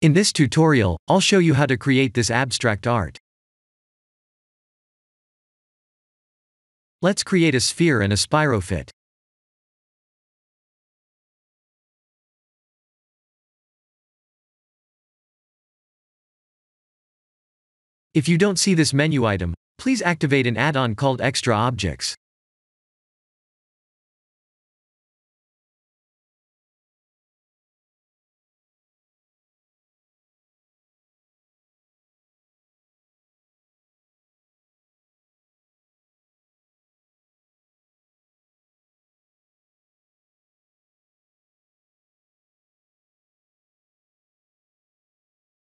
In this tutorial, I'll show you how to create this abstract art. Let's create a sphere and a spirofit. If you don't see this menu item, please activate an add-on called Extra Objects.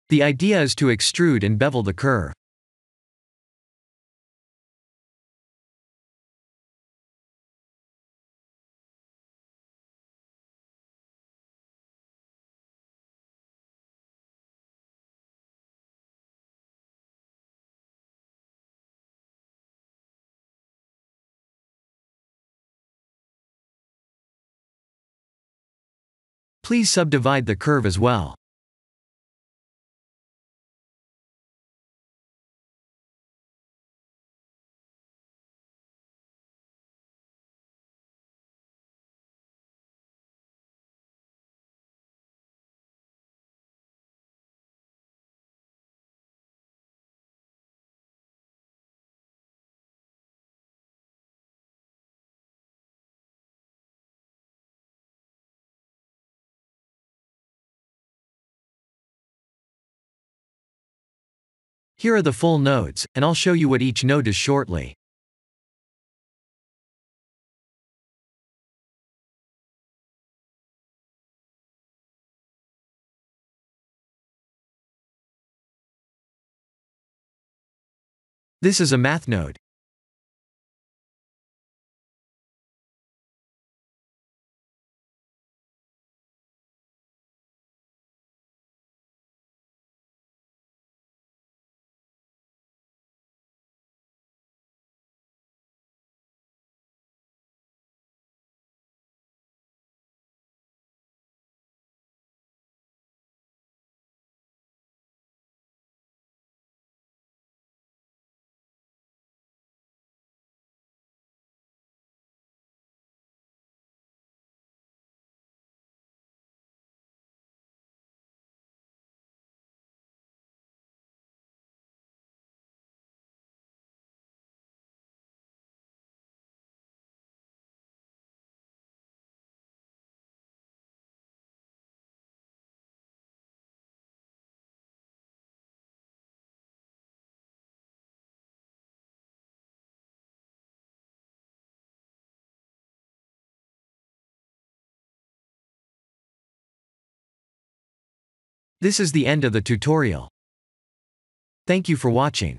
The idea is to extrude and bevel the curve. Please subdivide the curve as well. Here are the full nodes, and I'll show you what each node is shortly. This is a math node. This is the end of the tutorial. Thank you for watching.